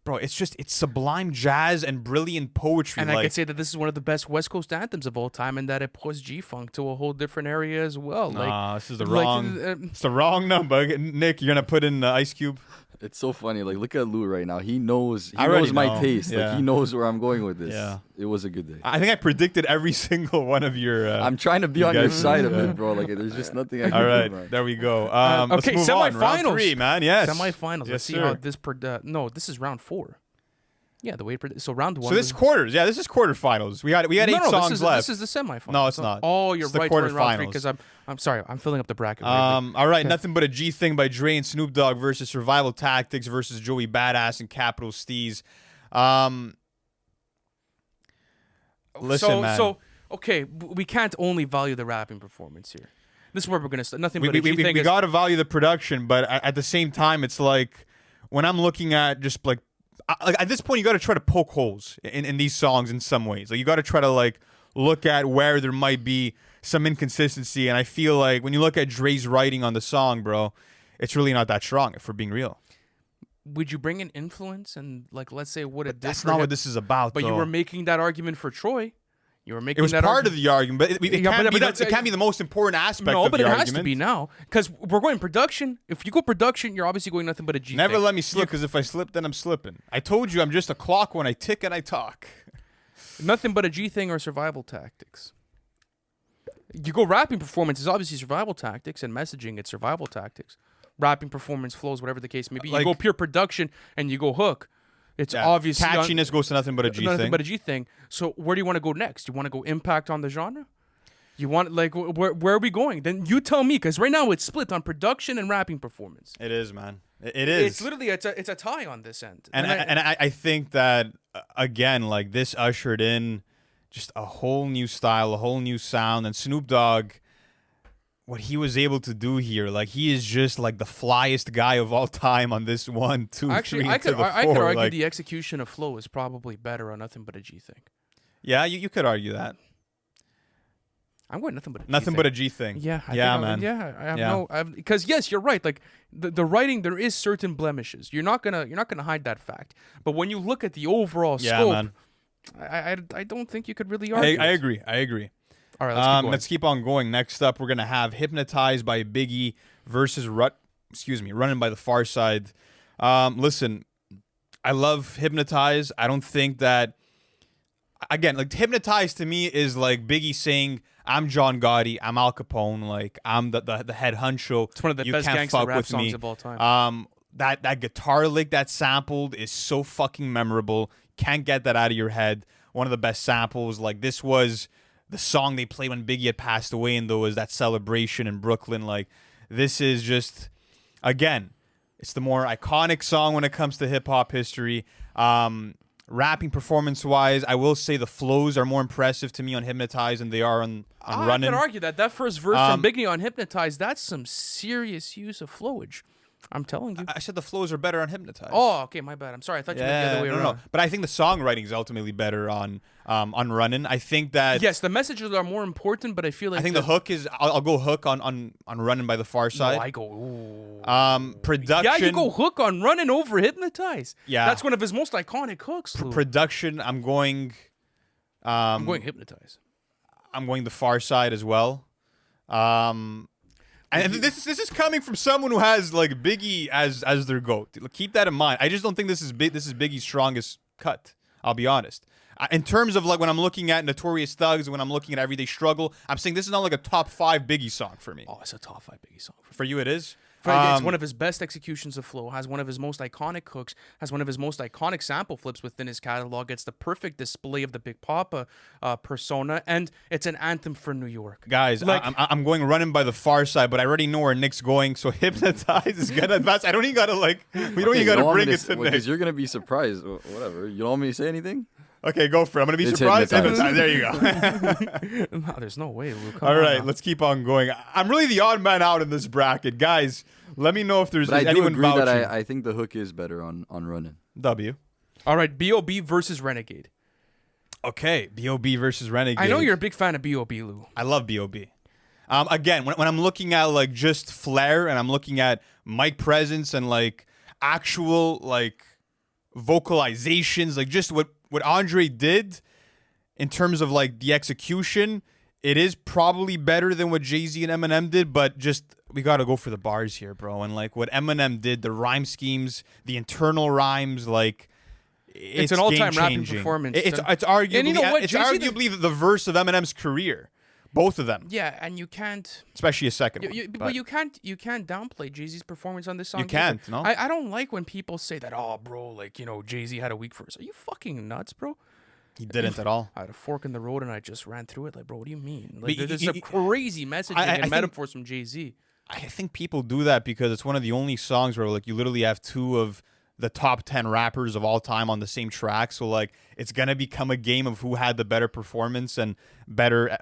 bro, it's sublime jazz and brilliant poetry. And I could say that this is one of the best West Coast anthems of all time, and that it pushed G-Funk to a whole different area as well. Nah, this is the wrong. It's the wrong number. Nick, you're gonna put in Ice Cube. It's so funny. Like, look at Lou right now. He knows my taste. Yeah. Like, he knows where I'm going with this. Yeah. It was a good day. I think I predicted every single one of your. I'm trying to be on your side of it, bro. Like, there's just nothing I can All do, right, man. there we go. Okay, let's move on. semifinals. Round 3, man. Yes. Semifinals. Yes, Let's see sir. how this. No, this is round 4. Yeah, the way so round 1. So this is quarters. Yeah, this is quarterfinals. We had 8 songs left. This is the semifinals. No, it's not. Oh, you're It's the right. We're in round 3 quarterfinals. because I'm sorry. I'm filling up the bracket. All right, Nothing But a G-Thing by Dre and Snoop Dogg versus Survival Tactics versus Joey Badass and Capital Steez. Listen, man. So okay, we can't only value the rapping performance here. This is where we're gonna start. Nothing but a G-Thing. We gotta value the production, but at the same time, it's like when I'm looking at just like at this point, you gotta try to poke holes in these songs in some ways. Like, you gotta try to like look at where there might be some inconsistency, and I feel like when you look at Dre's writing on the song, bro, it's really not that strong, if we're being real. Would you bring in influence and, like, let's say what it did? That's not what this is about. But though. you were making that argument for Troy. You were making it was that part of the argument, but it can't be the most important aspect of the argument. No, but it has to be now because we're going production. If you go production, you're obviously going Nothing But a G. Never let me slip, because if I slip, then I'm slipping. I told you I'm just a clock. When I tick and I talk. Nothing But a G-Thing or Survival Tactics. You go rapping performance is obviously Survival Tactics, and messaging it's Survival Tactics. Rapping performance flows, whatever the case may be. You go pure production and you go hook. It's obviously catchiness goes to Nothing But a G-Thing. Nothing But a G-Thing. So where do you want to go next? You want to go impact on the genre? You want, like, where are we going? Then you tell me, because right now it's split on production and rapping performance. It is, man. It is. It's literally it's a tie on this end. And I think that again, like, this ushered in just a whole new style, a whole new sound, and Snoop Dogg. What he was able to do here, like, he is just like the flyest guy of all time on this 1, 2, Actually, 3 I to the 4. I could argue like, the execution of flow is probably better on Nothing But a G-Thing. Yeah, you could argue that. I'm going Nothing But a G-Thing. Nothing But a G-Thing. Yeah, man. I have because yes, you're right. Like the writing, there is certain blemishes. You're not gonna hide that fact. But when you look at the overall scope, man. I don't think you could really argue. I agree. All right, let's keep going. Let's keep on going. Next up, we're gonna have "Hypnotize" by Biggie versus "Running" by the Far Side. Listen, I love "Hypnotize." I don't think that. Again, like, "Hypnotize" to me is like Biggie saying, "I'm John Gotti, I'm Al Capone, like, I'm the head honcho. It's one of the best gangsta rap songs of all time. That guitar lick that sampled is so fucking memorable. Can't get that out of your head. One of the best samples. Like, this was the song they played when Biggie had passed away, and there was that celebration in Brooklyn. Like, this is just, again, it's the more iconic song when it comes to hip-hop history. Rapping performance-wise, I will say the flows are more impressive to me on "Hypnotize" than they are on "Running." I can argue that first verse from Biggie on "Hypnotize," that's some serious use of flowage. I'm telling you. I said the flows are better on "Hypnotize." Oh, okay, my bad. I'm sorry. I thought you meant the other way around. No. But I think the songwriting is ultimately better on "Running." I think that yes, the messages are more important, but I feel like I think the hook is. I'll go hook on "Running" by the Far Side. No, I go. Ooh. Production. Yeah, you go hook on "Running" over "Hypnotize." Yeah, that's one of his most iconic hooks. Production. I'm going "Hypnotize." I'm going the Far Side as well. And this is coming from someone who has, like, Biggie as their GOAT. Keep that in mind. I just don't think this is Biggie's strongest cut. I'll be honest. In terms of, like, when I'm looking at Notorious Thugs, when I'm looking at Everyday Struggle, I'm saying this is not like a top 5 Biggie song for me. Oh, it's a top 5 Biggie song. For you, it is? It's one of his best executions of flow, has one of his most iconic hooks, has one of his most iconic sample flips within his catalog. It's the perfect display of the Big Papa persona, and it's an anthem for New York. Guys, I'm going running by the far side, but I already know where Nick's going, so Hypnotize is gonna advance. I don't even gotta we don't even gotta bring it to Nick. Because you're gonna be surprised. Whatever. You don't want me to say anything? Okay, go for it. I'm going to be surprised. Hypnotize. There you go. No, there's no way. All right, let's keep on going. I'm really the odd man out in this bracket. Guys, let me know if there's But I do anyone agree vouching. that I think the hook is better on Runnin'. W. All right, B.O.B. versus Renegade. Okay, B.O.B. versus Renegade. I know you're a big fan of B.O.B., Lou. I love B.O.B. Again, when I'm looking at like just flair and I'm looking at mic presence and like actual like vocalizations, like just what Andre did in terms of like the execution, it is probably better than what Jay-Z and Eminem did, but just we got to go for the bars here, bro. And like what Eminem did, the rhyme schemes, the internal rhymes, like it's an all-time game-changing. rapping performance. It's arguably, and you know what? it's Jay-Z arguably the verse of Eminem's career. Both of them. Yeah, and you can't, especially a second one. but you can't downplay Jay-Z's performance on this song. You can't, either. no? I don't like when people say that, oh, bro, like, you know, Jay-Z had a weak verse. Are you fucking nuts, bro? He didn't at all. I had a fork in the road and I just ran through it. Like, bro, what do you mean? Like, But there's some crazy messaging and metaphors from Jay-Z. I think people do that because it's one of the only songs where like you literally have two of the top 10 rappers of all time on the same track. So like it's going to become a game of who had the better performance and better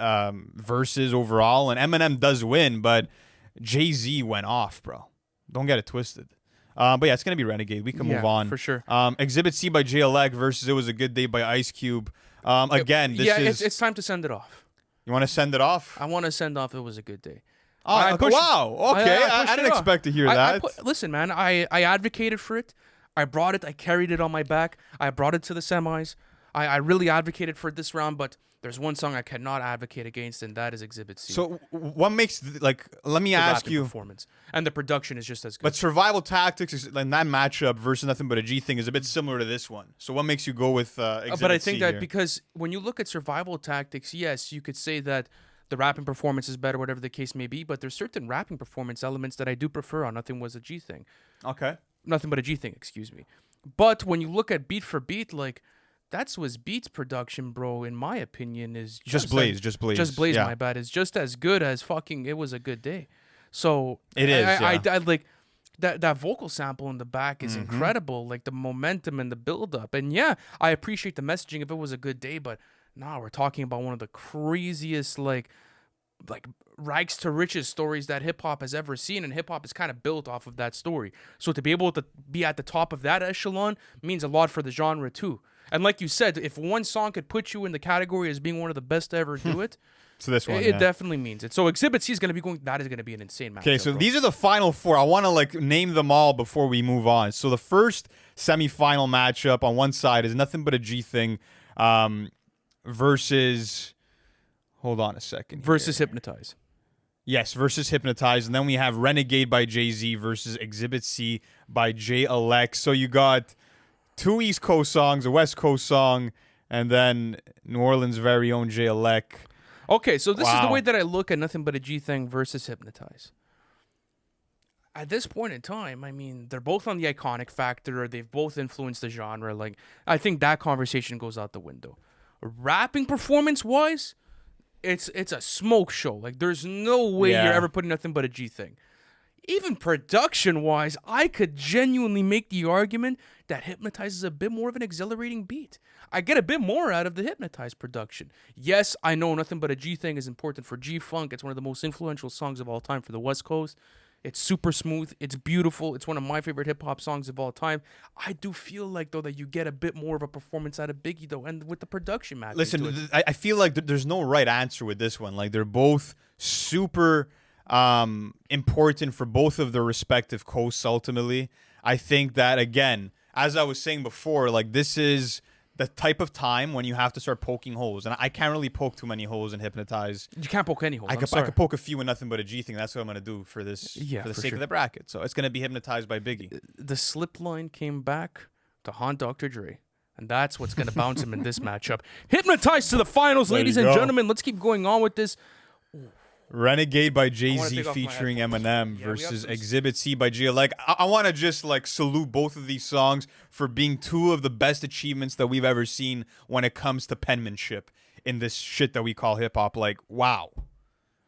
verses overall. And Eminem does win, but Jay-Z went off, bro. Don't get it twisted. But yeah, it's going to be Renegade. We can move on. For sure. Exhibit C by JLX versus It Was a Good Day by Ice Cube. Again, this is... it's time to send it off. You want to send it off? I want to send off It Was a Good Day. Oh, wow. Okay. I didn't expect to hear that. Listen, man, I advocated for it. I brought it. I carried it on my back. I brought it to the semis. I really advocated for it this round, but there's one song I cannot advocate against, and that is Exhibit C. So what makes, like, let me ask you. Performance. And the production is just as good. But Survival Tactics, and that matchup versus Nothing But a G-Thing is a bit similar to this one. So what makes you go with Exhibit C? But I think that here? because when you look at Survival Tactics, yes, you could say that the rapping performance is better, whatever the case may be, but there's certain rapping performance elements that I do prefer on Nothing Was a G-Thing. Okay. Nothing But a G-Thing, excuse me. But when you look at beat for beat, like, that's was Beats production, bro, in my opinion, is Just Blaze, yeah. Yeah. My bad, is just as good as fucking It Was a Good Day. So it is. I like that vocal sample in the back is incredible, like the momentum and the build up. And yeah, I appreciate the messaging if It Was a Good Day, but now we're talking about one of the craziest like rags to riches stories that hip hop has ever seen, and hip hop is kind of built off of that story. So to be able to be at the top of that echelon means a lot for the genre too. And like you said, if one song could put you in the category as being one of the best to ever do it, so this one, it definitely means it. So Exhibit C is going to be going. That is going to be an insane match. Okay, so bro. these are the final four. I want to like name them all before we move on. So the first semifinal matchup on one side is Nothing But a G-Thing versus. Hold on a second. Versus Hypnotize. Yes, versus Hypnotize. And then we have Renegade by Jay-Z versus Exhibit C by JLX. So you got two East Coast songs, a West Coast song, and then New Orleans' very own JLX. Okay, so this is the way that I look at Nothing But a G-Thing versus Hypnotize. At this point in time, I mean, they're both on the iconic factor. They've both influenced the genre. Like, I think that conversation goes out the window. Rapping performance-wise, it's a smoke show. Like, there's no way you're ever putting Nothing But a G-Thing. Even production-wise, I could genuinely make the argument that Hypnotize is a bit more of an exhilarating beat. I get a bit more out of the Hypnotize production. Yes, I know Nothing But a G-Thing is important for G-Funk. It's one of the most influential songs of all time for the West Coast. It's super smooth. It's beautiful. It's one of my favorite hip-hop songs of all time. I do feel like, though, that you get a bit more of a performance out of Biggie, though, and with the production match. Listen, I feel like there's no right answer with this one. Like, they're both super important for both of their respective coasts, ultimately. I think that, again, as I was saying before, like, this is the type of time when you have to start poking holes. And I can't really poke too many holes in Hypnotize. You can't poke any holes. I could poke a few in Nothing But a G-Thing. That's what I'm going to do for this, for the sake of the bracket. So it's going to be Hypnotized by Biggie. The slip line came back to haunt Dr. Dre. And that's what's going to bounce him in this matchup. Hypnotized to the finals, ladies and gentlemen. Let's keep going on with this. Renegade by I wanna Jay-Z take off my featuring headphones. Eminem Yeah, we have versus some- Exhibit C by Jay. Like, I want to just like salute both of these songs for being two of the best achievements that we've ever seen when it comes to penmanship in this shit that we call hip hop. Like, wow.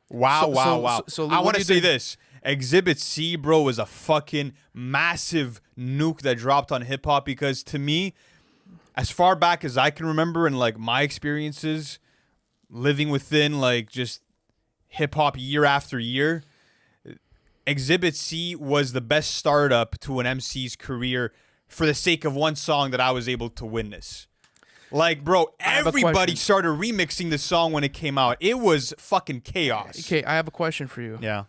Wow. So I what want do to you say think- this. Exhibit C, bro, was a fucking massive nuke that dropped on hip hop because to me, as far back as I can remember and like my experiences living within like just hip hop year after year, Exhibit C was the best startup to an MC's career for the sake of one song that I was able to witness. Like, bro, have a everybody question. started remixing the song when it came out. It was fucking chaos. Okay, I have a question for you. Yeah.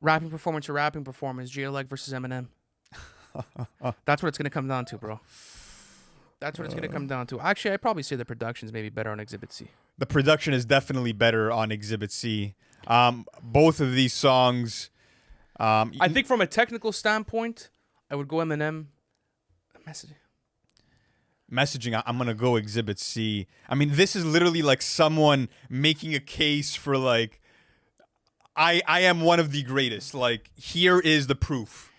Rapping performance or rapping performance, J-Leg versus Eminem. That's what it's gonna come down to, bro. That's what it's gonna come down to. Actually, I'd probably say the production's maybe better on Exhibit C. The production is definitely better on Exhibit C. Both of these songs. I think from a technical standpoint, I would go Eminem. Messaging, I'm gonna go Exhibit C. I mean, this is literally like someone making a case for like, I am one of the greatest. Like, here is the proof.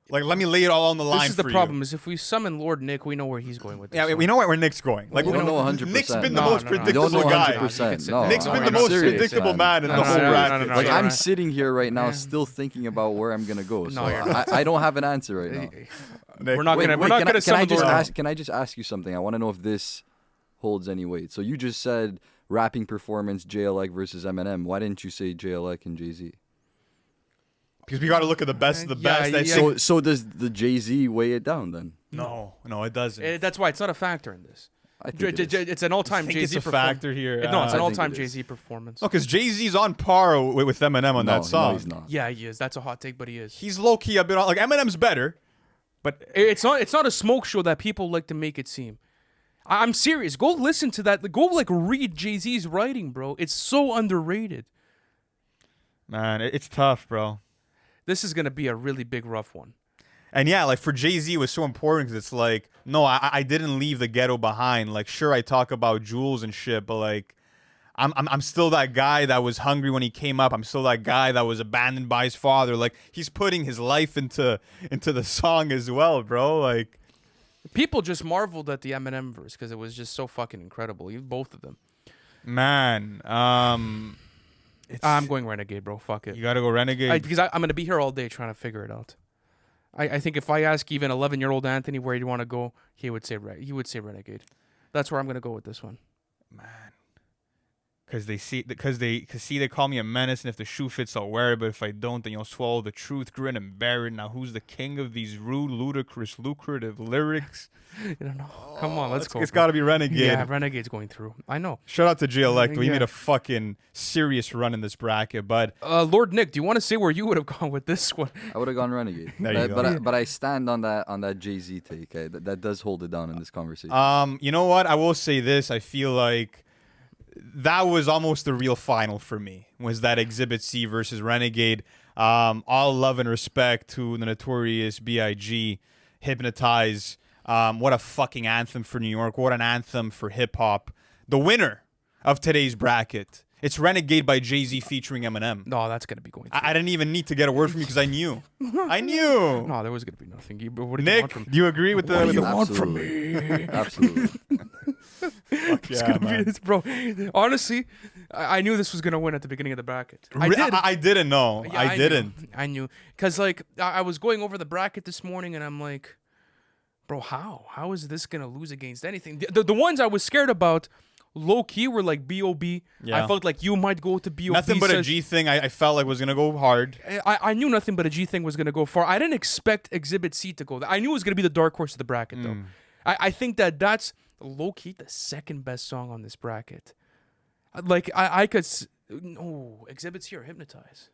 Like, let me lay it all on the line. This is the for problem: you. is if we summon Lord Nick, we know where he's going with this. Yeah, song. we know where Nick's going. Like, We don't know 100%. Nick's been the No, most no, no. You predictable don't know guy. 100%. No, Nick's been I'm the most serious, predictable man in I'm the whole serious. bracket. Like, no, I'm no. sitting here right now Yeah. still thinking about where I'm gonna go. So No, you're not. I don't have an answer right now. Nick, We're not gonna. We're not gonna summon Lord Nick. Can I just ask you something? I want to know if this holds any weight. So you just said rapping performance JLX versus Eminem. Why didn't you say JLX and Jay-Z? Because we got to look at the best of the Yeah, best. I yeah. think- So does the Jay-Z weigh it down then? no, it doesn't. That's why it's not a factor in this. I think it is. It's an all-time think Jay-Z it's a factor here. No, it's I an think all-time it is. Jay-Z performance. No, because Jay-Z's on par with Eminem on that song. No, he's not. Yeah, he is. That's a hot take, but he is. He's low-key a bit on. Like, Eminem's better, but It's not a smoke show that people like to make it seem. I'm serious. Go listen to that. Go like read Jay-Z's writing, bro. It's so underrated. man, it's tough, bro. This is gonna be a really big rough one. And yeah, like for Jay-Z, it was so important because it's like, no, I didn't leave the ghetto behind. Like, sure, I talk about jewels and shit, but like, I'm still that guy that was hungry when he came up. I'm still that guy that was abandoned by his father. Like, he's putting his life into the song as well, bro. Like, People just marveled at the Eminem verse because it was just so fucking incredible. Both of them. man, I'm going Renegade, bro. Fuck it. you gotta go Renegade. Because I'm gonna be here all day trying to figure it out. I think if I ask even 11-year-old Anthony where you want to go, he would say Renegade. That's where I'm gonna go with this one. Because they call me a menace, and if the shoe fits, I'll wear it. But if I don't, then you'll swallow the truth, grin and bear it. Now, who's the king of these rude, ludicrous, lucrative lyrics? You don't know. Come on, let's go. It's bro. got to be Renegade. Yeah, Renegade's going through. I know. Shout out to GLX. He Yeah. made a fucking serious run in this bracket. But Lord Nick, do you want to say where you would have gone with this one? I would have gone Renegade. There you go. But I stand on that Jay-Z take. That does hold it down in this conversation. you know what? I will say this. I feel like that was almost the real final for me. Was that Exhibit C versus Renegade? All love and respect to the notorious B.I.G. Hypnotize. What a fucking anthem for New York. What an anthem for hip hop. The winner of today's bracket. It's Renegade by Jay-Z featuring Eminem. No, that's gonna be going through. I didn't even need to get a word from you because I knew. I knew. No, there was gonna be nothing. What do you want Nick, from me? do you agree with the? What do you with the- want from me? Absolutely. Fuck It's yeah, gonna be man. this, bro. Honestly, I knew this was gonna win at the beginning of the bracket. I Re- did. I didn't know. Yeah, I didn't. I knew. Because, like, I was going over the bracket this morning, and I'm like, bro, how? How is this going to lose against anything? The ones I was scared about, low-key, were like B.O.B. Yeah. I felt like you might go to B.O.B. Nothing but a says- G-Thing I felt like was going to go hard. I knew nothing but a G-Thing was going to go far. I didn't expect Exhibit C to go there. I knew it was going to be the dark horse of the bracket, though. I think that's low-key the second best song on this bracket. Like, I could... No, Exhibit C or Hypnotize.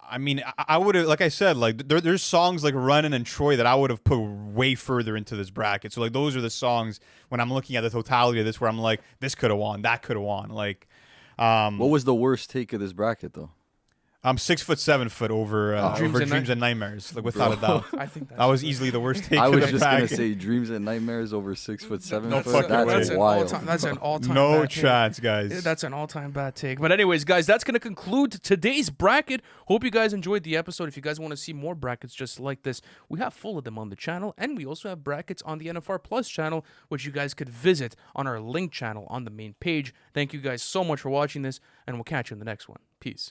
I mean, I would have, like I said, like there's songs like Runnin' and Troy that I would have put way further into this bracket. So like those are the songs when I'm looking at the totality of this where I'm like, this could have won, that could have won. Like, What was the worst take of this bracket though? I'm 6 foot, 7 foot over Dreams and Nightmares, like without a doubt. I think That was easily the worst take. I was in the just gonna bracket. say Dreams and Nightmares over 6 foot, 7 No foot. fucking That's way. wild. That's an all-time No bad take. chance, guys. That's an all-time bad take. But anyways, guys, that's going to conclude today's bracket. Hope you guys enjoyed the episode. If you guys want to see more brackets just like this, we have full of them on the channel, and we also have brackets on the NFR Plus channel, which you guys could visit on our link channel on the main page. Thank you guys so much for watching this, and we'll catch you in the next one. Peace.